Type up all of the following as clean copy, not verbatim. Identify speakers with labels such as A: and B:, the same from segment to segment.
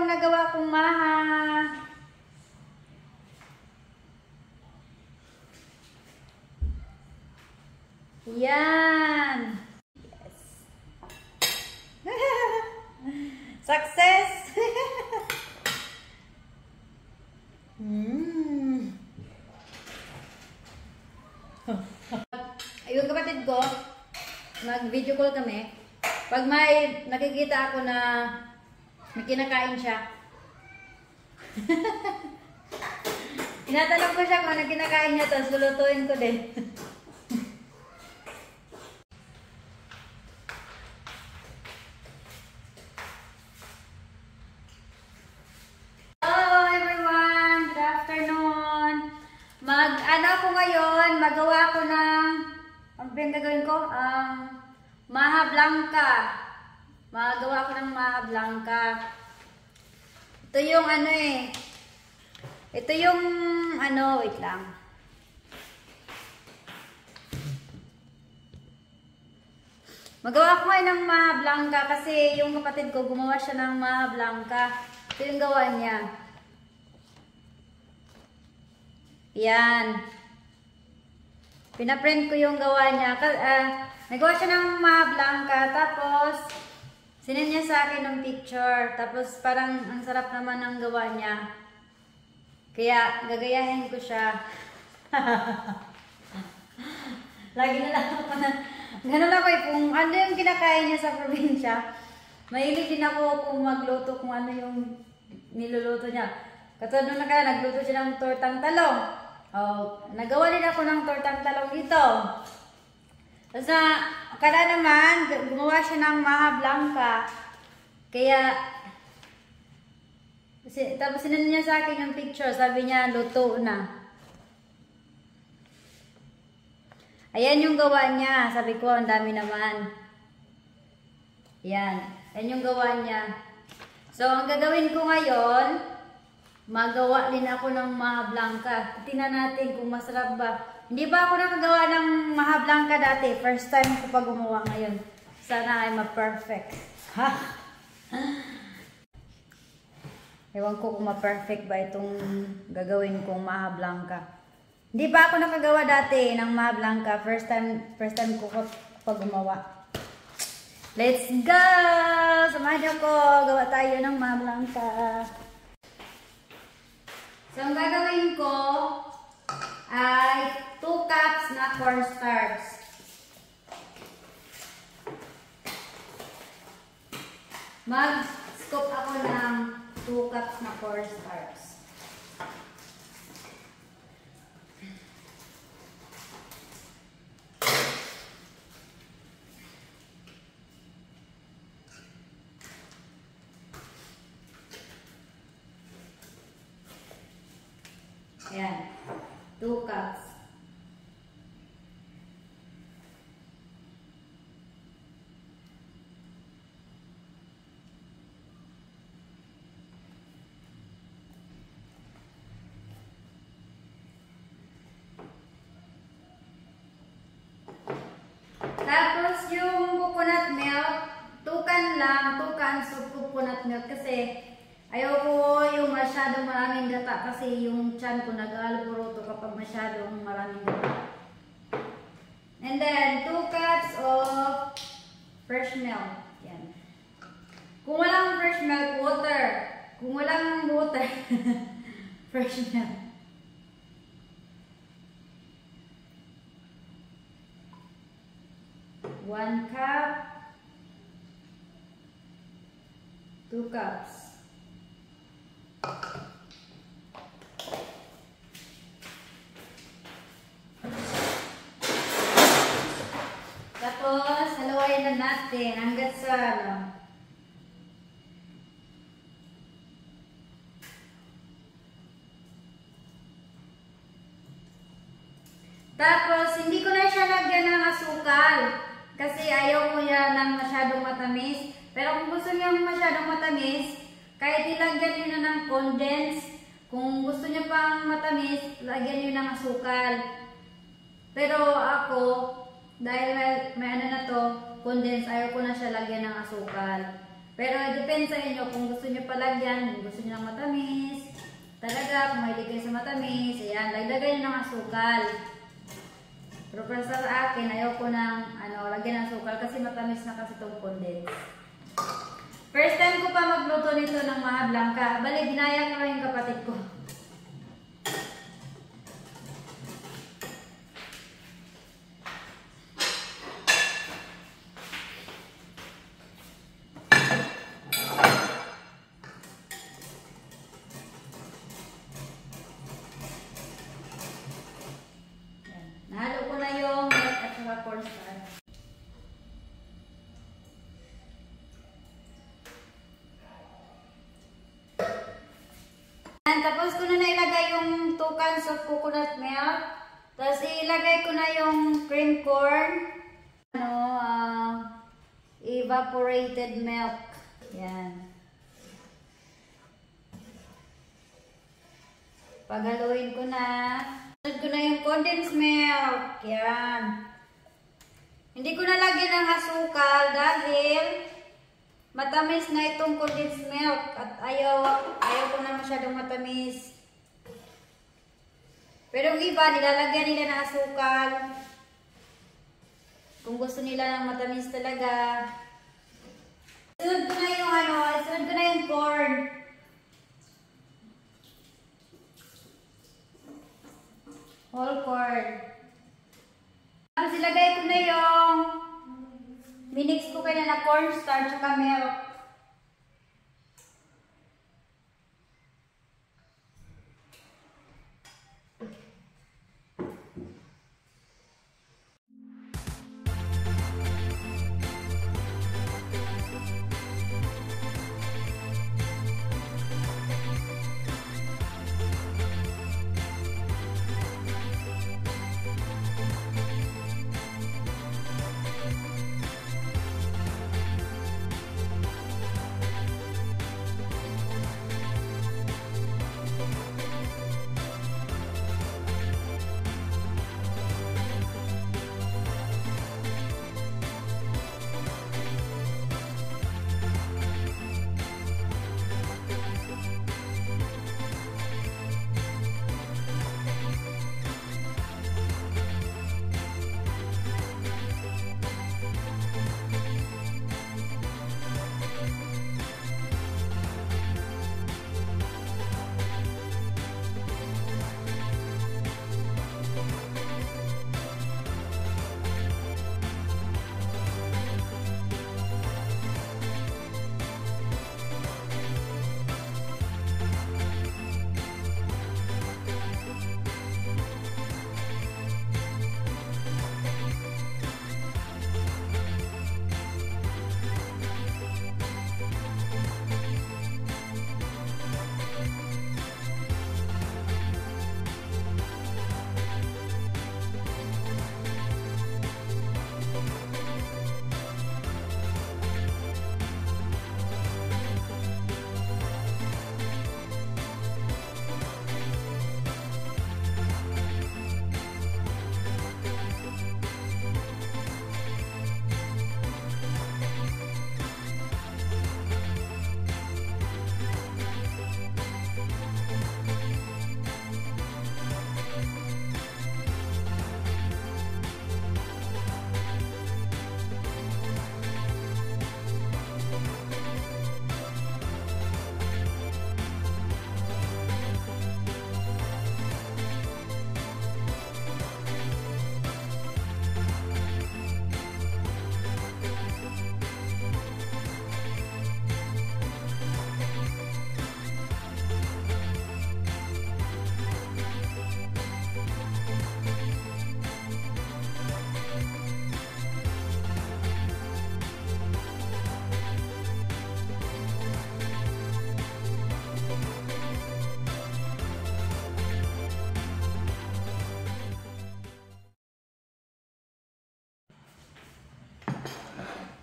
A: yung nagawa kong maha. Yan. Yes. Success. Yung kapatid ko, mag-video call kami. Pag may nakikita ako na may kinakain siya, tinatanong ko siya kung ano kinakain niya, tapos lulutuin ko din. Hello everyone! Good afternoon! Ano ko ngayon, magawa ko ng, ano ba yung gagawin ko? Maha Blanca. Magawa ko ng Maha Blanca. Ito yung ano eh. Ito yung ano, wait lang. Magawa ko ngayon ng Maha Blanca kasi yung kapatid ko gumawa siya ng Maha Blanca. Ito yung gawa niya. Yan. Pinaprint ko yung gawa niya. Nagawa siya ng Maha Blanca. Tapos, sinend niya sa akin ng picture. Tapos, parang ang sarap naman ng gawa niya. Kaya, gagayahin ko siya. Lagi na lang ako na. Ganun ako eh. Kung ano yung kinakain niya sa probinsya, mahilig din ako kung magluto kung ano yung niluluto niya. Katulad nung nagluto siya ng tortang talong. Nagawa din ako ng tortang talong dito. Tapos kala naman, gumawa siya ng Maha Blanca. Kaya, tapos sinunod niya sa akin yung picture. Sabi niya, luto na. Ayan yung gawa niya. Sabi ko, ang dami naman. Ayan. Ayan yung gawa niya. So, ang gagawin ko ngayon, magawa din ako ng Maha Blanca. Tingnan natin kung masarap ba. Hindi ba ako nakagawa ng Maha Blanca dati? First time ko pa gumawa ngayon. Sana ay ma-perfect. Ha? Ewan ko kung ma-perfect ba itong gagawin kong Maha Blanca. Hindi ba ako nakagawa dati ng Maha Blanca? First time ko pa gumawa. Let's go! Samahan niyo ko. Gawa tayo ng Maha Blanca. So, ang gagawin ko ay 2 cups na cornstarch. Mag-scoop ako ng 2 cups na cornstarch. Ayan, 2 cups. Tapos yung coconut milk, 2 cans of coconut milk kasi ayoko yung masyadong maraming gata kasi yung tiyan ko nag-alporoto kapag masyadong maraming gata. And then, 2 cups of fresh milk. Yan. Kung walang fresh milk, water. Kung walang water, fresh milk. One cup. 2 cups. Tapos, haluin na natin hanggang sa ano. Tapos, hindi ko na siya lagyan ng asukal kasi ayaw ko yan ng masyadong matamis. Pero kung gusto niyo masyadong matamis, kahit ilagyan nyo na ng condense, kung gusto nyo pang matamis, lagyan nyo ng asukal. Pero ako, dahil may ano na to, condense, ayaw ko na siya lagyan ng asukal. Pero depende sa inyo kung gusto nyo palagyan, kung gusto nyo ng matamis. Talaga, kung mahilig kayo sa matamis, ayan, lagyan nyo ng asukal. Pero para sa akin, ayaw ko ng lagyan ng asukal kasi matamis na kasi itong condensed. First time ko pa magluto nito ng maha blanca. Bali, binaya ko lang yung kapatid ko. Nahalo ko na yung milk at saka cornstarch. Tapos ko na nailagay yung 2 cans of coconut milk. Tapos ilagay ko na yung cream corn. Evaporated milk. Yan. Paghaluin ko na. Sunod ko na yung condensed milk. Yan. Hindi ko na lagyan ng asukal dahil matamis na itong condensed milk at ayaw ko na masyadong matamis. Pero yung iba, nilalagyan nila ng asukal. Kung gusto nila ng matamis talaga. Sunod ko na yung corn. Whole corn. Tapos ilagay ko na yung minix ko kaya na cornstarch at milk.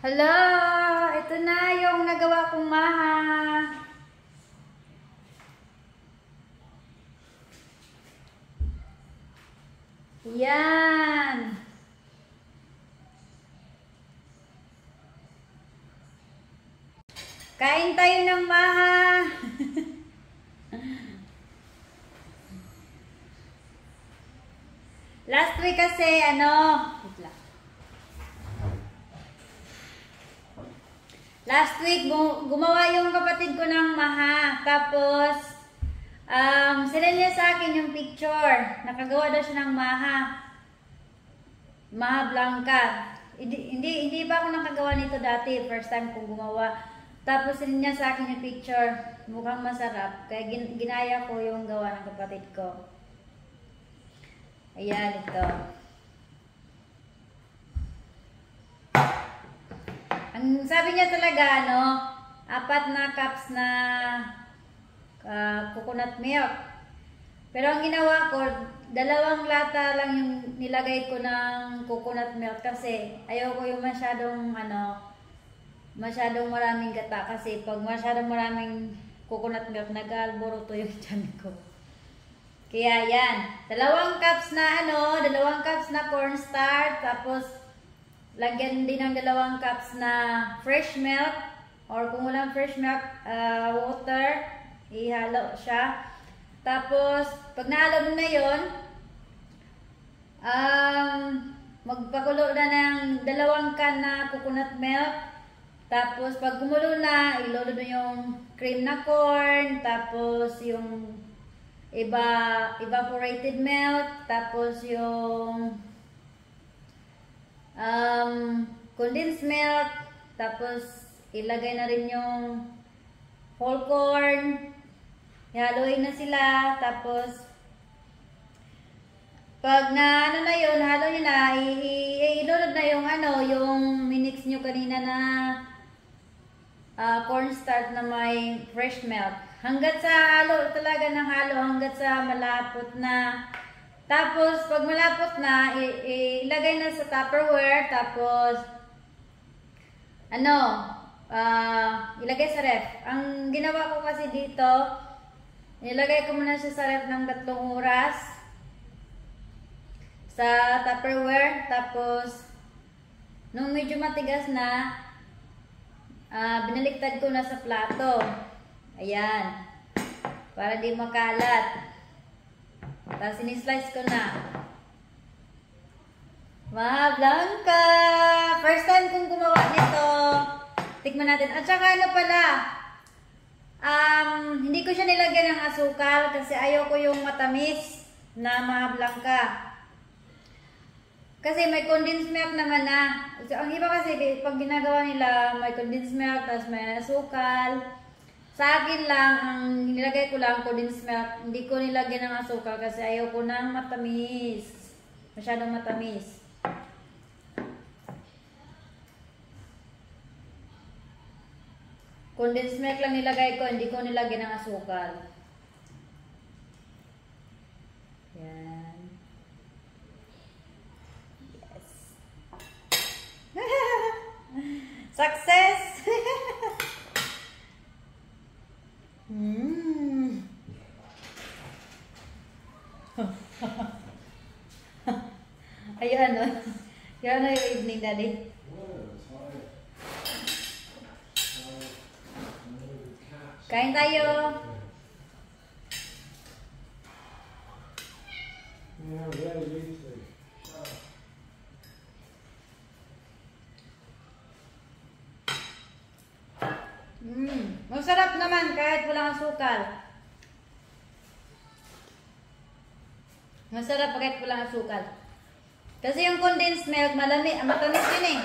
A: Hala, ito na yung nagawa kong maha. Yan. Kain tayo ng maha. Last week kasi, wait lang. Last week, gumawa yung kapatid ko ng maha. Tapos, sinend niya sa akin yung picture. Nakagawa daw siya ng maha. Maha Blanca. Hindi pa ako nakagawa nito dati. First time kong gumawa. Tapos sinend niya sa akin yung picture. Mukhang masarap. Kaya ginaya ko yung gawa ng kapatid ko. Ayan, ito. Ang sabi niya talaga, 4 na cups na coconut milk. Pero ang ginawa ko, 2 lata lang yung nilagay ko ng coconut milk kasi ayaw ko yung masyadong maraming gata kasi pag masyadong maraming coconut milk, nag-alboroto yung tiyan ko. Kaya yan, 2 cups na cornstarch, tapos lagyan din ng 2 cups na fresh milk, or kung walang fresh milk, water, ihalo siya. Tapos, pag nahalo mo na yun, magpakulo na ng 2 can na coconut milk. Tapos, pag kumulo na, ilolo na yung cream na corn, tapos yung evaporated milk, tapos yung condensed milk, tapos ilagay na rin yung whole corn, ihaluin na sila, tapos pag halo nyo na, ilulod na yung minix nyo kanina na cornstarch na may fresh milk. Hanggat sa hanggat sa malapot na. Tapos, pag malapot na, ilagay na sa Tupperware, tapos, ilagay sa ref. Ang ginawa ko kasi dito, nilagay ko muna siya sa ref ng 3 oras sa Tupperware, tapos, nung medyo matigas na, binaliktad ko na sa plato. Ayan. Para di makalat. Tapos sinislice ko na. Maha Blanca! First time kong gumawa nito. Tikman natin. At saka hindi ko siya nilagyan ng asukal kasi ayaw ko yung matamis na Maha Blanca. Kasi may condensed milk naman na. So, ang iba kasi, pag ginagawa nila, may condensed milk, tapos may asukal. Sa akin lang, ang nilagay ko lang condensed milk, hindi ko nilagyan ng asukal kasi ayaw ko ng matamis. Masyadong matamis. Condensed milk lang nilagay ko, hindi ko nilagyan ng asukal. Yan. Yes. Success! Ayan yung evening, Daddy. Kain tayo. Masarap naman kahit walang asukal. Masarap kahit walang asukal. Kasi yung condensed milk, matamis yun eh.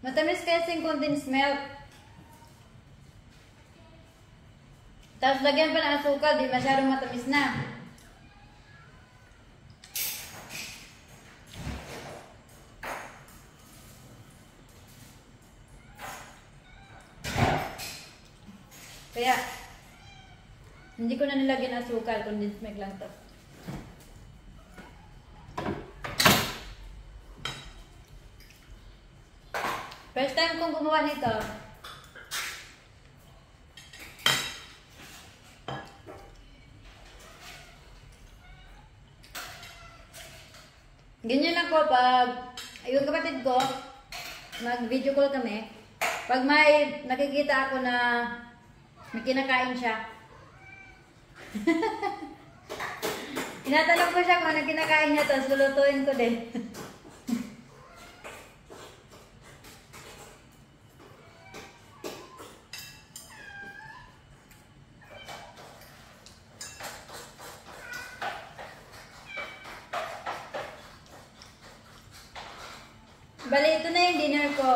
A: Matamis kasi yung condensed milk. Tapos lagyan pa ng asukal, di masyadong matamis na. Kaya, hindi ko na nilagyan ng asukal, condensed milk lang to. First time kong gumawa nito. Ganyan ako pag yung kapatid ko, mag-video call kami. Pag may nakikita ako na may kinakain siya, tinatanong ko siya kung ano kinakain niya, tapos lulutuin ko din. Bali, ito na yung dinner ko.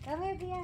A: Kami, Bia.